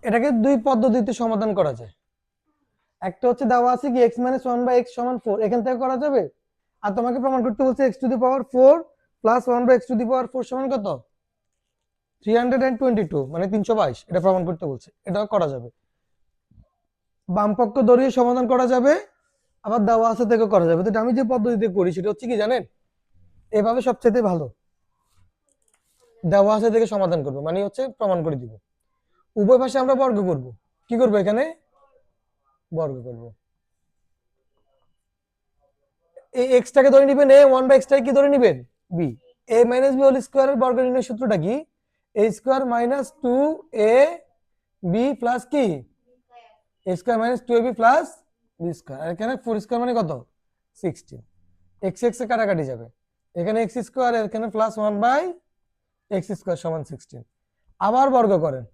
এটাকে দুই পদ্ধতিতে সমাধান করা যায়। একটা হচ্ছে দেওয়া আছে কি x - 1 / x = 4, এখান থেকে করা যাবে। আর তোমাকে প্রমাণ করতে বলছে x⁴ প্লাস 1/x⁴ সমান কত? 322, মানে 322। এটা প্রমাণ করতে বলছে, এটাও করা যাবে। বাম পক্ষ ধরিয়ে সমাধান করা যাবে, আবার দেওয়া আছে থেকে করা যাবে। তো আমি যে পদ্ধতিতে করি সেটা হচ্ছে কি জানেন, এভাবে সবচেয়ে ভালো। দেওয়া আছে থেকে সমাধান করবো, মানে হচ্ছে প্রমাণ করে দিব। উভয় পাশে আমরা বর্গ করব। কি করব? এখানে বর্গ করব। এই এক্সটাকে ধরে নেবেন a, 1/x টাকে কি ধরে নেবেন b। a - b হোল স্কয়ারের বর্গ নির্ণয় সূত্রটা কি? a² - 2ab প্লাস কি a² - 2ab প্লাস b²। আর এখানে 4² মানে কত? 16। x x এ কাটাকাটি যাবে, এখানে x², এখানে প্লাস 1/x² সমান 16। আবার বর্গ করেন।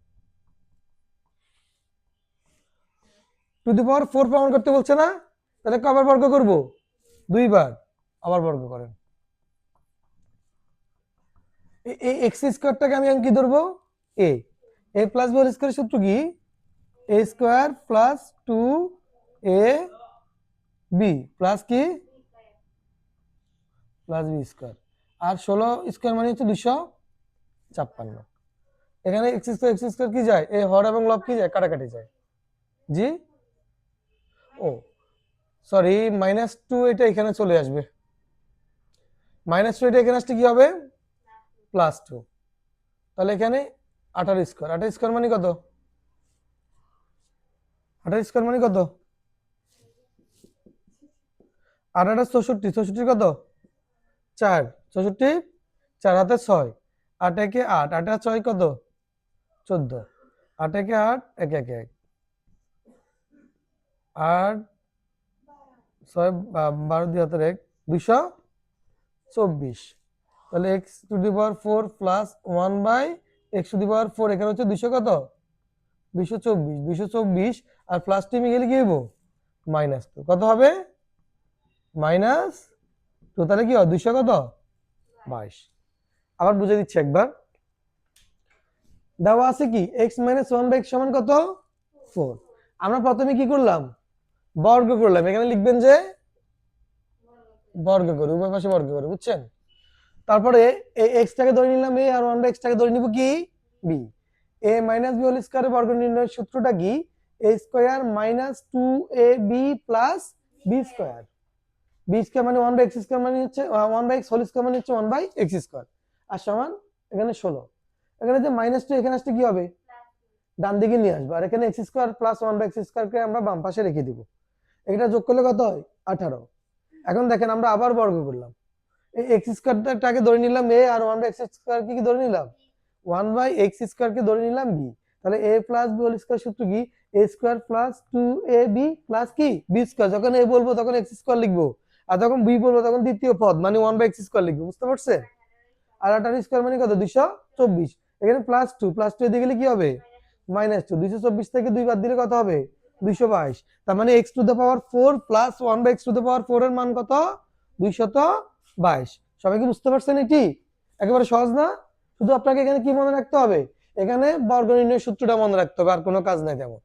টু দি পাওয়ার 4 প্রমাণ করতে বলছে না? তাহলে কবার বর্গ করব? দুইবার। আবার বর্গ করেন। এই x²টাকে আমি কি ধরবো? a। a plus b whole স্কয়ারের সূত্র কি? a² প্লাস 2ab প্লাস কি প্লাস b²। আর 16² মানে হচ্ছে 256। এখানে x² কি যায়? এই হর এবং লব কি যায়? কাটাকাটি যায়। জি, ও সরি, -2 এটা এখানে চলে আসবে। -2 এটা এখানে আসলে কি হবে? +2। তাহলে এখানে 18²। 18² মানে কত? 18² মানে কত? 8 8 64। 64 কত? 4। 64 4 হাতে 6। 8 একে 8। 8 আর 6 কত? 14। 8 একে 8, 1 1 1। 8 6 12 2 হাতের 1, 224। তাহলে x⁴ প্লাস 1/x⁴, এখানে হচ্ছে 200 কত? 224। 224 আর প্লাস টিমে গেলে কি হইব? -2। কত হবে? -2। তাহলে কি হয়? 200 কত? 22। আবার বুঝে দিচ্ছি একবার। দেওয়া আছে কি x - 1/x সমান কত? 4। আমরা প্রথমে কি করলাম? বর্গ করলাম। এখানে লিখবেন যে বর্গ করে, উভয় পাশে বর্গ করে, বুঝছেন? তারপরে এই x-টাকে ধরে নিলাম a, আর 1/x টাকে ধরে নিব কি b। a - b হোল স্কয়ারের বর্গ নির্ণয়ের সূত্রটা কি? a² - 2ab plus b²। b² মানে 1/x² মানে হচ্ছে 1/x হোল স্কয়ার মানে হচ্ছে 1/x²। আর সমান এখানে 16। এখানে যে -2 এখানে আসলে কি হবে? ডান দিকে নিয়ে আসবে। আর এখানে x² প্লাস 1/x² কে আমরা বাম পাশে রেখে দিব। এটা যোগ করলে কত হয়? 18। এখন দেখেন আমরা আবার বর্গ করলাম। এই x²টাকে ধরে নিলাম a, আর 1/x² কি ধরে নিলাম 1/x² কে ধরে নিলাম b। তাহলে a plus b whole square সূত্র কি? a² প্লাস 2ab প্লাস কি b²। যখন a বলবো তখন x² লিখবো, আর যখন b বলবো তখন দ্বিতীয় পদ মানে 1/x² লিখবো। বুঝতে পারছেন? আর 18² মানে কত? 224। এখানে +2, +2 এদিকে গেলে কি হবে? -2। 224 থেকে 2 বাদ দিলে কত হবে? 222। তার মানে x⁴ প্লাস 1/x⁴ এর মান কত? 222। সবাই কি বুঝতে পারছেন? এটি একেবারে সহজ না? শুধু আপনাকে এখানে কি মনে রাখতে হবে? এখানে বর্গ নির্ণয়ের সূত্রটা মনে রাখতে হবে, আর কোনো কাজ নাই তেমন।